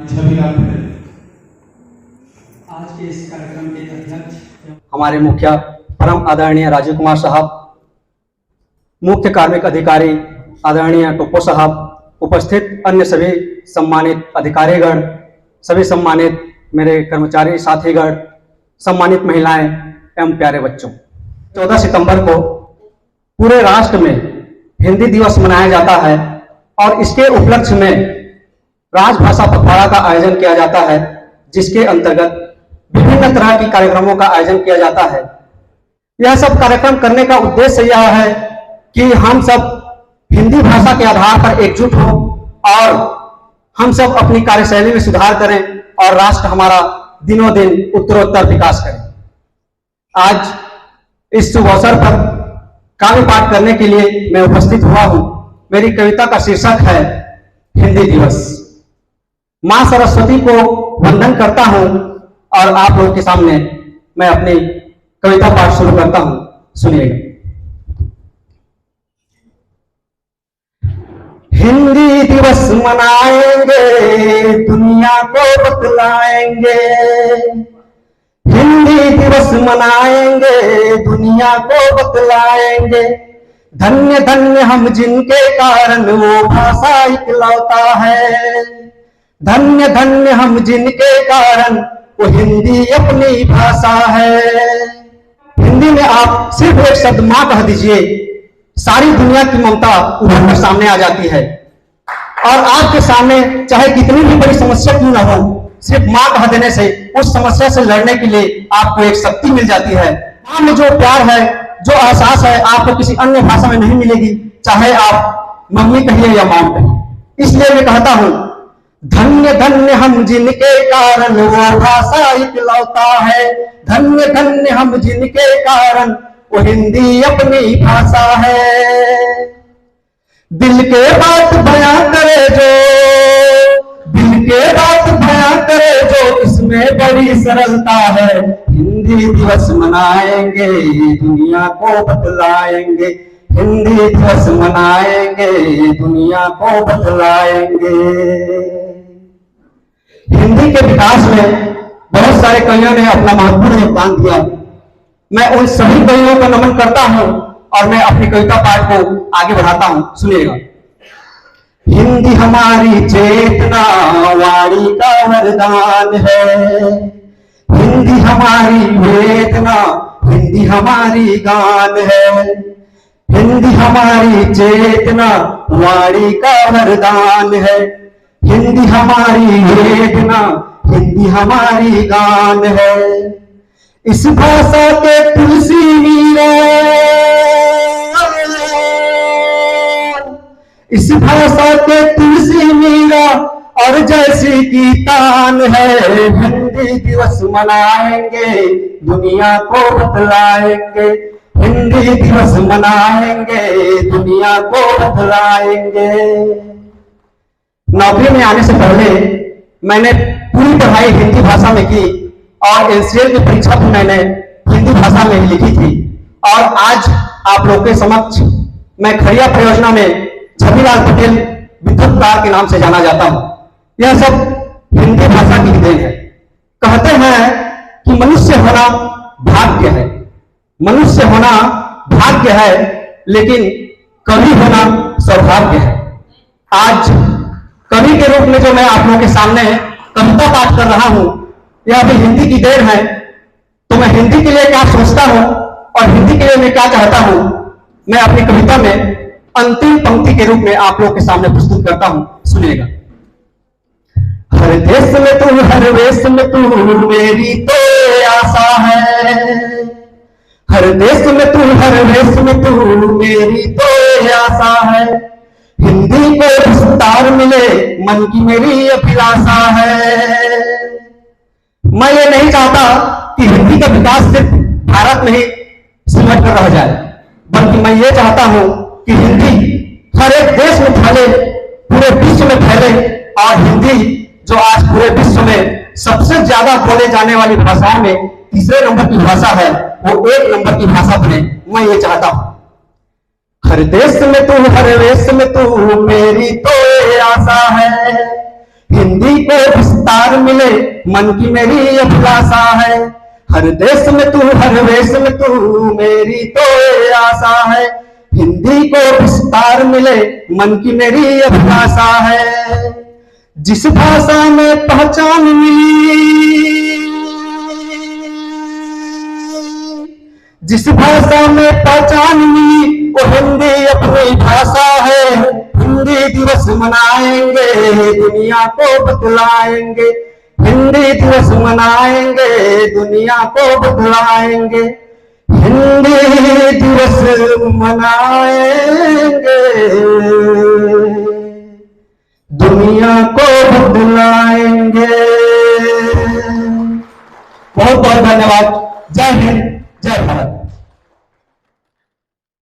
आज के इस कार्यक्रम के अध्यक्ष हमारे मुखिया परम आदरणीय राजीव कुमार साहब, मुख्य कार्मिक अधिकारी आदरणीय टोपो साहब, उपस्थित अन्य सभी सम्मानित अधिकारीगण, सभी सम्मानित मेरे कर्मचारी साथीगण, सम्मानित महिलाएं एवं प्यारे बच्चों, 14 सितंबर को पूरे राष्ट्र में हिंदी दिवस मनाया जाता है और इसके उपलक्ष्य में राजभाषा पखवाड़ा का आयोजन किया जाता है, जिसके अंतर्गत विभिन्न तरह की कार्यक्रमों का आयोजन किया जाता है। यह सब कार्यक्रम करने का उद्देश्य यह है कि हम सब हिंदी भाषा के आधार पर एकजुट हों और हम सब अपनी कार्यशैली में सुधार करें और राष्ट्र हमारा दिनों दिन उत्तरोत्तर विकास करे। आज इस शुभ अवसर पर काव्य पाठ करने के लिए मैं उपस्थित हुआ हूं। मेरी कविता का शीर्षक है हिंदी दिवस। मां सरस्वती को वंदन करता हूं और आप लोगों के सामने मैं अपनी कविता पाठ शुरू करता हूं, सुनिएगा। हिंदी दिवस मनाएंगे, दुनिया को बतलाएंगे। हिंदी दिवस मनाएंगे, दुनिया को बतलाएंगे। धन्य धन्य हम जिनके कारण वो भाषा इकलौता है। धन्य धन्य हम जिनके कारण वो हिंदी अपनी भाषा है। हिंदी में आप सिर्फ एक शब्द मां कह दीजिए, सारी दुनिया की ममता उभर कर सामने आ जाती है और आपके सामने चाहे कितनी भी बड़ी समस्या क्यों ना हो, सिर्फ मां कह देने से उस समस्या से लड़ने के लिए आपको एक शक्ति मिल जाती है। मां में जो प्यार है, जो एहसास है, आपको किसी अन्य भाषा में नहीं मिलेगी, चाहे आप मम्मी कहिए या मॉम कहिए। इसलिए मैं कहता हूं, धन्य धन्य हम जिनके कारण वो भाषा इकलौता है। धन्य धन्य हम जिनके कारण वो हिंदी अपनी भाषा है। दिल के बात बयां करे जो, दिल के बात बयां करे जो, इसमें बड़ी सरलता है। हिंदी दिवस मनाएंगे, दुनिया को बतलाएंगे। हिंदी दिवस मनाएंगे, दुनिया को बतलाएंगे। हिंदी के विकास में बहुत सारे कवियों ने अपना महत्वपूर्ण योगदान दिया। मैं उन सभी कवियों को नमन करता हूं और मैं अपनी कविता पाठ को आगे बढ़ाता हूं, सुनिएगा। हिंदी हमारी चेतना वाणी का वरदान है। हिंदी हमारी वेदना, हिंदी हमारी गान है। हिंदी हमारी चेतना वाणी का वरदान है। हिंदी हमारी वेदना, हिंदी हमारी गान है। इस भाषा के तुलसी मीरा, इस भाषा के तुलसी मीरा और जैसी की तान है। हिंदी दिवस मनाएंगे, दुनिया को बतलाएंगे। हिंदी दिवस मनाएंगे, दुनिया को बतलाएंगे। नौकरी में आने से पहले मैंने पूरी पढ़ाई हिंदी भाषा में की और एनसीएल की परीक्षा भी मैंने हिंदी भाषा में ही लिखी थी। और आज आप लोग के समक्ष मैं खड़िया परियोजना में छबीलाल पटेल विद्युतकार के नाम से जाना जाता हूं। यह सब हिंदी भाषा की देन है। कहते हैं कि मनुष्य होना भाग्य है, मनुष्य होना भाग्य है, लेकिन कवि होना सौभाग्य है। आज कवि के रूप में जो मैं आप लोगों के सामने कविता पाठ कर रहा हूं, यह भी हिंदी की देन है। तो मैं हिंदी के लिए क्या सोचता हूं और हिंदी के लिए मैं क्या चाहता हूं, मैं अपनी कविता में अंतिम पंक्ति के रूप में आप लोगों के सामने प्रस्तुत करता हूं, सुनिएगा। हर देश में तू, हर वेश में तू, मेरी तो आशा है। हर देश में तू, हर वेश में तू, मेरी तो आशा है। हिंदी को विस्तार मिले, मन की मेरी अभिलाषा है। मैं ये नहीं चाहता कि हिंदी का विकास सिर्फ भारत में ही सिमट कर रह जाए, बल्कि मैं ये चाहता हूं कि हिंदी हर एक देश में फैले, पूरे विश्व में फैले और हिंदी जो आज पूरे विश्व में सबसे ज्यादा बोले जाने वाली भाषाओं में तीसरे नंबर की भाषा है, वो एक नंबर की भाषा बने, मैं ये चाहता हूं। हर देश में तू, हर वेश में तू, मेरी तो आशा है। हिंदी को विस्तार मिले मन की मेरी अभिलाषा है। हर देश में तू हर वेश में तू मेरी तो ये आशा है। हिंदी को विस्तार मिले मन की मेरी अभिलाषा है। जिस भाषा में पहचान मिली, जिस भाषा में पहचान मिली वो हिंदी अपनी भाषा है। हिंदी दिवस मनाएंगे दुनिया को बतलाएंगे, हिंदी दिवस मनाएंगे दुनिया को बतलाएंगे, हिंदी दिवस मनाएंगे दुनिया को बतलाएंगे। बहुत बहुत धन्यवाद।